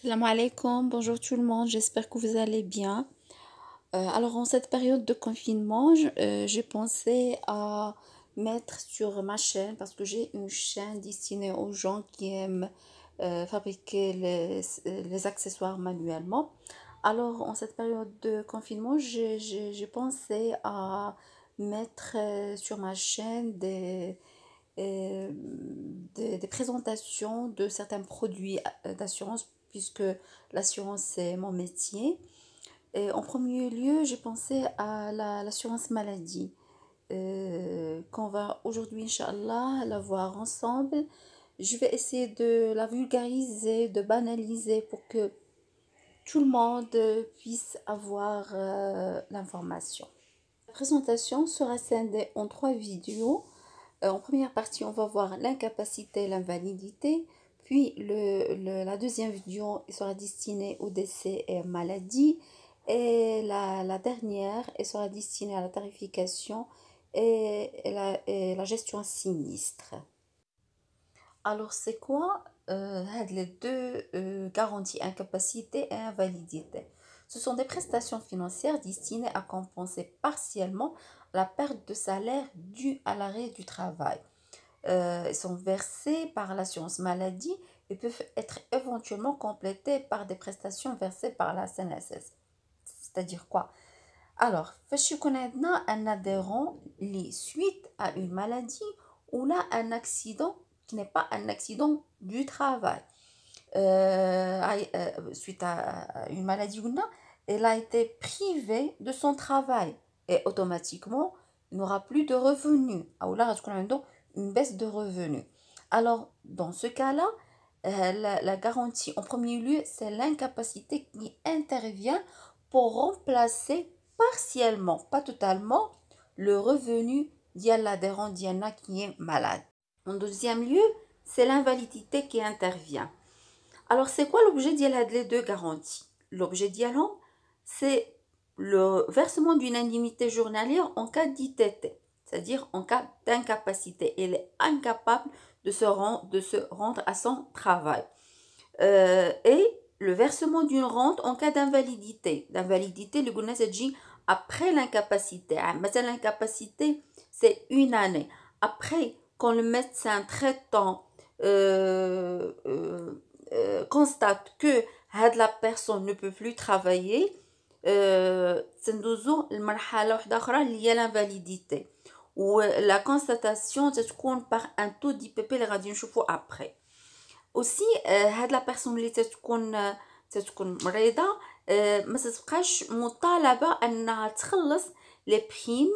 Salam alaikum, bonjour tout le monde, j'espère que vous allez bien. Alors en cette période de confinement, j'ai pensé à mettre sur ma chaîne, parce que j'ai une chaîne destinée aux gens qui aiment fabriquer les accessoires manuellement. Alors en cette période de confinement, j'ai pensé à mettre sur ma chaîne des présentations de certains produits d'assurance, puisque l'assurance c'est mon métier. Et en premier lieu, j'ai pensé à l'assurance maladie, qu'on va aujourd'hui, Inch'Allah, la voir ensemble. Je vais essayer de la vulgariser, de banaliser pour que tout le monde puisse avoir l'information. La présentation sera scindée en 3 vidéos. En première partie, on va voir l'incapacité et l'invalidité. Puis la deuxième vidéo sera destinée au décès et maladie. Et la dernière sera destinée à la tarification et la gestion sinistre. Alors, c'est quoi les deux garanties, incapacité et invalidité? Ce sont des prestations financières destinées à compenser partiellement la perte de salaire due à l'arrêt du travail. Elles sont versées par l'assurance maladie et peuvent être éventuellement complétées par des prestations versées par la CNSS. C'est-à-dire quoi? Alors, فاش يكون عندنا un adhérent suite à une maladie ou là un accident qui n'est pas un accident du travail. Suite à une maladie ou non, elle a été privée de son travail et automatiquement, il n'aura plus de revenus. Ou là, une baisse de revenus. Alors, dans ce cas-là, la garantie, en premier lieu, c'est l'incapacité qui intervient pour remplacer partiellement, pas totalement, le revenu l'adhérent d'Iana qui est malade. En deuxième lieu, c'est l'invalidité qui intervient. Alors, c'est quoi l'objet des deux garanties? L'objet d'Iana, c'est le versement d'une indemnité journalière en cas d'ITT, c'est-à-dire en cas d'incapacité. Elle est incapable de se rendre à son travail. Et le versement d'une rente en cas d'invalidité. L'invalidité, le gouvernement dit après l'incapacité. L'incapacité, c'est une année. Après, quand le médecin traitant constate que la personne ne peut plus travailler, سندوزو المرحلة واحدة أخرى اللي هي l'invalidité. Ou la constatation تكون par un taux d'IPP اللي غادي نشوفو après. aussi هاد لا بيرسون اللي تتكون مريضه ما تتبقاش مطالبه انها تخلص لي بريم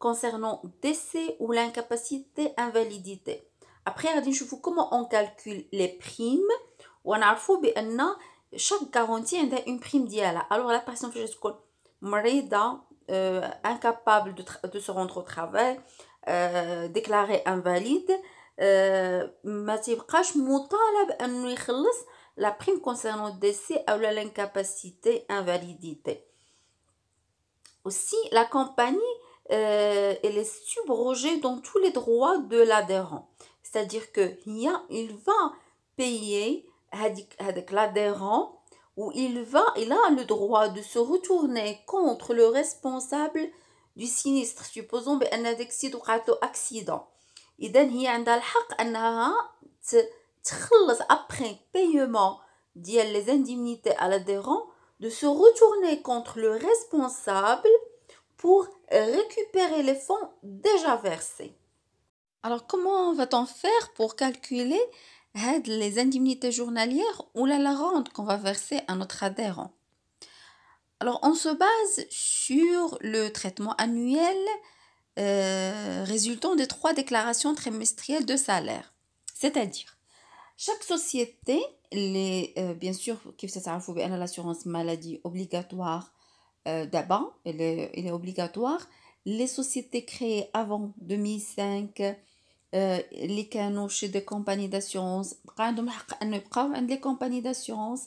concernant décès ou l'incapacité invalidité. après غادي نشوفوا comment on calcule les primes ونعرفوا بان chaque garantie عندها une prime ديالها. alors la personne فاش تكون مريضه incapable de se rendre au travail, déclarée invalide, ما تيبقاش مطالب انه يخلص la prime concernant le décès ou l'incapacité invalidité. aussi la compagnie elle est subrogée dans tous les droits de l'adhérent, c'est-à-dire que il va payer avec l'adhérent où il a le droit de se retourner contre le responsable du sinistre. supposons بان هذاك السيد وقعت له accident, إذن هي عندها الحق أنها تخلص après paiement ديال les indemnités à l'adhérent de se retourner contre le responsable pour récupérer les fonds déjà versés. Alors comment va-t-on faire pour calculer les indemnités journalières ou la rente qu'on va verser à notre adhérent? Alors on se base sur le traitement annuel résultant des 3 déclarations trimestrielles de salaire. C'est-à-dire, chaque société, bien sûr, l'assurance maladie obligatoire d'abord, elle est obligatoire. Les sociétés créées avant 2005, les canaux chez des compagnies d'assurance, les compagnies d'assurance,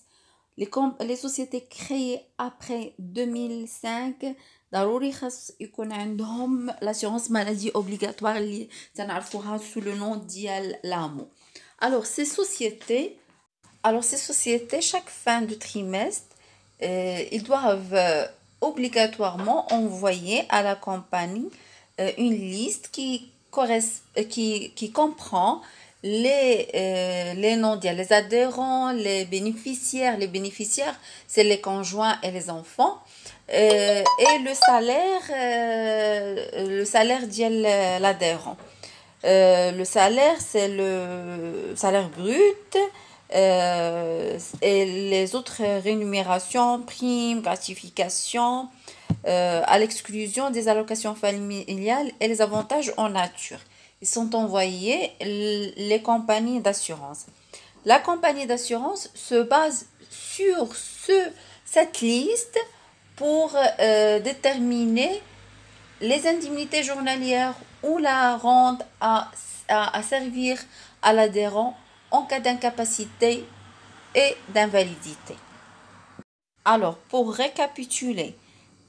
les sociétés créées après 2005 ضروري خاص يكون عندهم l'assurance maladie obligatoire اللي تنعرفوها sous le nom ديال l'AMO. alors ces sociétés Alors, ces sociétés, chaque fin de trimestre, ils doivent obligatoirement envoyer à la compagnie une liste qui comprend les noms des adhérents, les bénéficiaires. Les bénéficiaires, c'est les conjoints et les enfants. Et le salaire de l'adhérent. Le salaire, c'est le salaire brut et les autres rémunérations, primes, gratifications, à l'exclusion des allocations familiales et les avantages en nature. Ils sont envoyés les compagnies d'assurance. La compagnie d'assurance se base sur cette liste pour déterminer les indemnités journalières ou la rente à servir à l'adhérent en cas d'incapacité et d'invalidité. Alors, pour récapituler,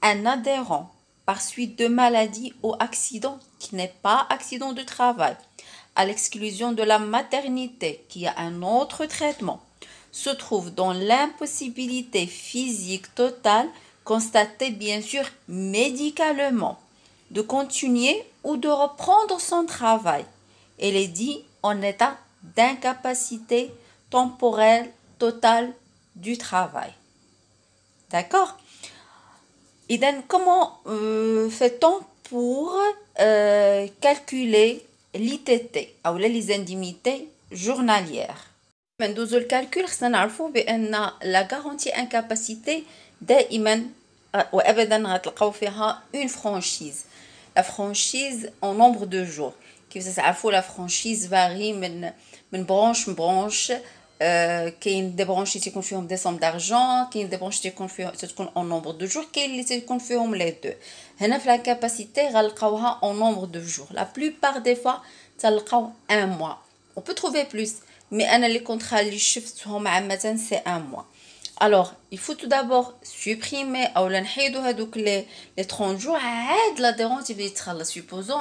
un adhérent par suite de maladie ou accident qui n'est pas accident de travail, à l'exclusion de la maternité qui a un autre traitement, se trouve dans l'impossibilité physique totale constatée bien sûr médicalement de continuer ou de reprendre son travail. Elle est dit en état d'incapacité temporelle totale du travail. D'accord? Et donc, comment fait-on pour calculer l'ITT ou les indemnités journalières? ندوز الكالكول خصنا نعرفو بان لا غارونتي انكاباسيتي دائما وابدا غتلقاو فيها اون فرانشيز لا فرانشيز اون نومبر دو جور كيف تعرفوا لا فرانشيز فاري من برانش برانش كاين دي برانش تيكون فيهم دي سوم دارجون كاين دي برانش تكون اون نومبر دو جور كاين اللي تيكون فيهم لي دو هنا في لانكاباسيتي غنلقاوها اون نومبر دو جور لا بلوبار دي فوا تلقاو ان موا on peut trouver plus mais انا les contrats اللي شفتهم عامه c'est un mois. Alors il faut tout d'abord supprimer ou نحيدو هذوك les 30 jours عاد l'adhérent يبدا يتخلص. Supposons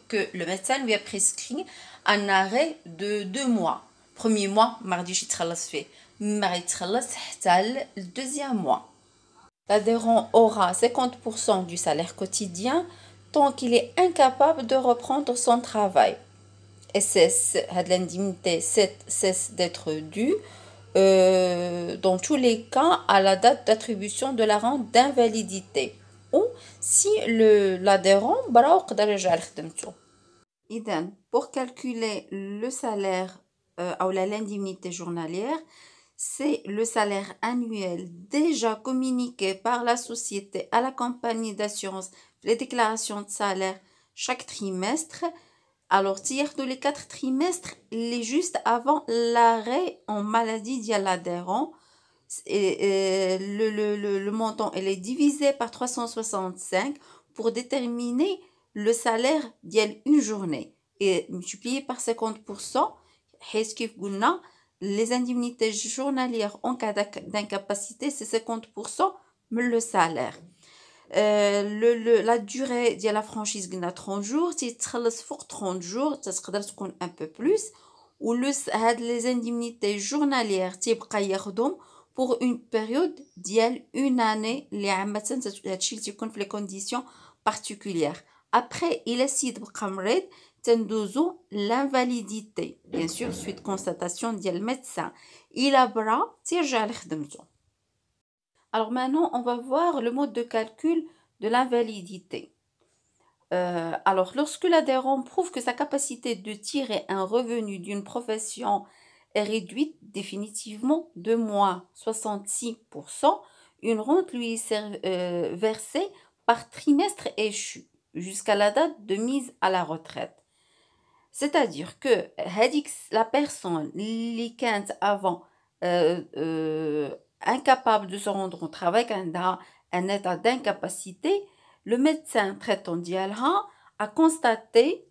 que le médecin lui a prescrit un arrêt de 2 mois. Premier mois ما غاديش يتخلص فيه ما غيتخلص حتى le deuxième mois. L'adhérent aura 50% du salaire quotidien tant qu'il est incapable de reprendre son travail. Et l'indemnité cesse d'être due dans tous les cas à la date d'attribution de la rente d'invalidité ou si l'adhérent قدر يرجع لخدمته. إذن pour calculer le salaire ou l'indemnité journalière, c'est le salaire annuel déjà communiqué par la société à la compagnie d'assurance, les déclarations de salaire chaque trimestre. Alors, tiers de les 4 trimestres, les juste avant l'arrêt en maladie de l'adhérent, le montant il est divisé par 365 pour déterminer le salaire d'une journée et multiplié par 50%. Les indemnités journalières en cas d'incapacité, c'est 50% le salaire. La durée de la franchise est 30 jours, si tu as 30 jours, ça serait un peu plus. Ou les indemnités journalières pour une période d'une année, les conditions particulières. Après, il est l'invalidité. Bien sûr, suite constatation du médecin. Il a bras, alors maintenant, on va voir le mode de calcul de l'invalidité. Alors, lorsque l'adhérent prouve que sa capacité de tirer un revenu d'une profession est réduite définitivement de moins 66%, une rente lui est versée par trimestre échu jusqu'à la date de mise à la retraite. C'est-à-dire que la personne qui est avant incapable de se rendre au travail, quand a un état d'incapacité, le médecin traitant d'IALHA a constaté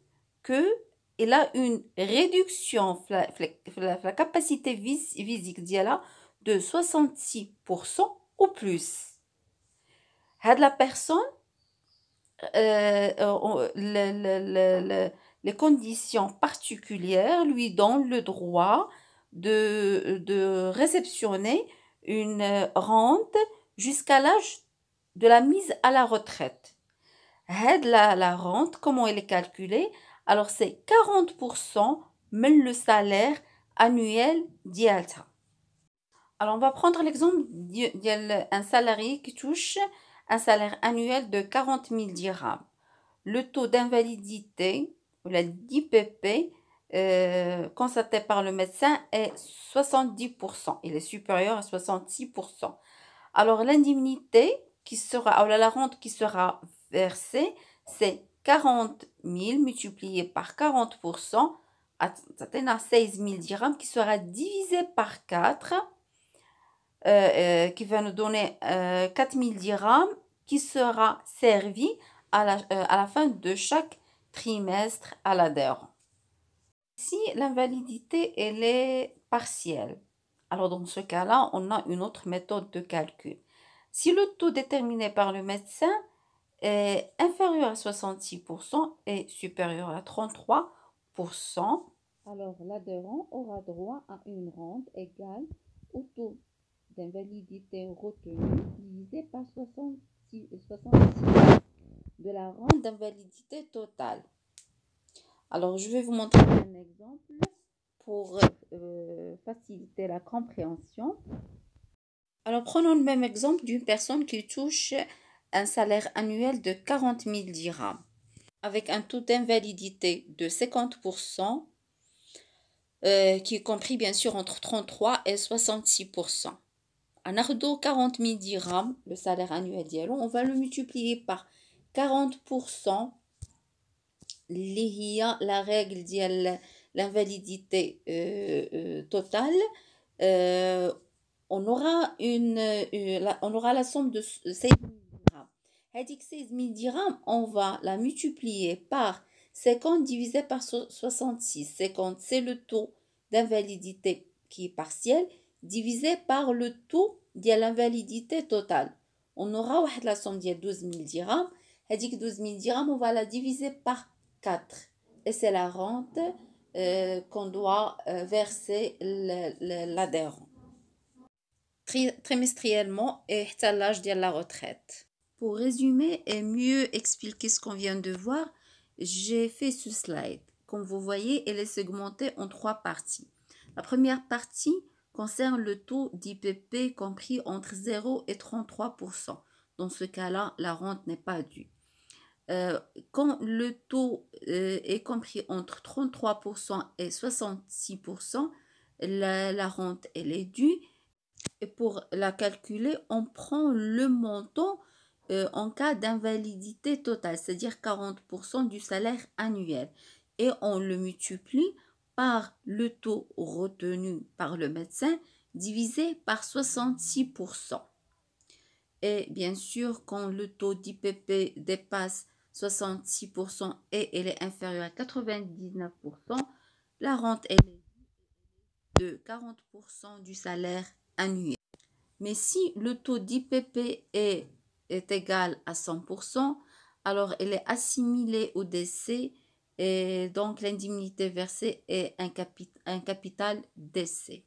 qu'il a une réduction de la capacité physique d'IALHA de 66% ou plus. La personne, les conditions particulières lui donnent le droit de réceptionner une rente jusqu'à l'âge de la mise à la retraite. La rente, comment elle est calculée? Alors, c'est 40% من le salaire annuel ديالتها. Alors, on va prendre l'exemple d'un salarié qui touche un salaire annuel de 40 000 dirhams. Le taux d'invalidité, ou la d'IPP, constaté par le médecin est 70%. Il est supérieur à 66%. Alors, l'indemnité qui sera, ou la rente qui sera versée, c'est 40 000 multiplié par 40%, à 16 000 dirhams qui sera divisé par 4, qui va nous donner 4 000 dirhams qui sera servi à la fin de chaque trimestre à l'adhérent. Si l'invalidité elle est partielle, alors dans ce cas-là, on a une autre méthode de calcul. Si le taux déterminé par le médecin est inférieur à 66% et supérieur à 33%, alors l'adhérent aura droit à une rente égale au taux d'invalidité retenu divisé par 66 de la rente d'invalidité totale. Alors, je vais vous montrer un exemple pour faciliter la compréhension. Alors, prenons le même exemple d'une personne qui touche un salaire annuel de 40 000 dirhams avec un taux d'invalidité de 50%, qui est compris bien sûr entre 33 et 66%. En ardo 40 000 dirhams, le salaire annuel d'Yalon, on va le multiplier par 40%, la règle de l'invalidité totale. On aura la somme de 16 000 dirhams. Avec 16 000 dirhams, on va la multiplier par 50 divisé par 66. 50, c'est le taux d'invalidité qui est partiel, divisé par le taux de l'invalidité totale. On aura la somme de 12 000 dirhams. Avec 12 000 dirhams, on va la diviser par 4. Et c'est la rente qu'on doit verser l'adhérent trimestriellement et à l'âge de la retraite. Pour résumer et mieux expliquer ce qu'on vient de voir, j'ai fait ce slide. Comme vous voyez, elle est segmentée en 3 parties. La première partie concerne le taux d'IPP compris entre 0 et 33%. Dans ce cas-là, la rente n'est pas due. Quand le taux est compris entre 33% et 66%, la rente elle est due. Et pour la calculer, on prend le montant en cas d'invalidité totale, c'est-à-dire 40% du salaire annuel. Et on le multiplie par le taux retenu par le médecin divisé par 66%. Et bien sûr, quand le taux d'IPP dépasse 66% et elle est inférieure à 99%, la rente est de 40% du salaire annuel. Mais si le taux d'IPP est égal à 100%, alors elle est assimilée au décès et donc l'indemnité versée est un capital décès.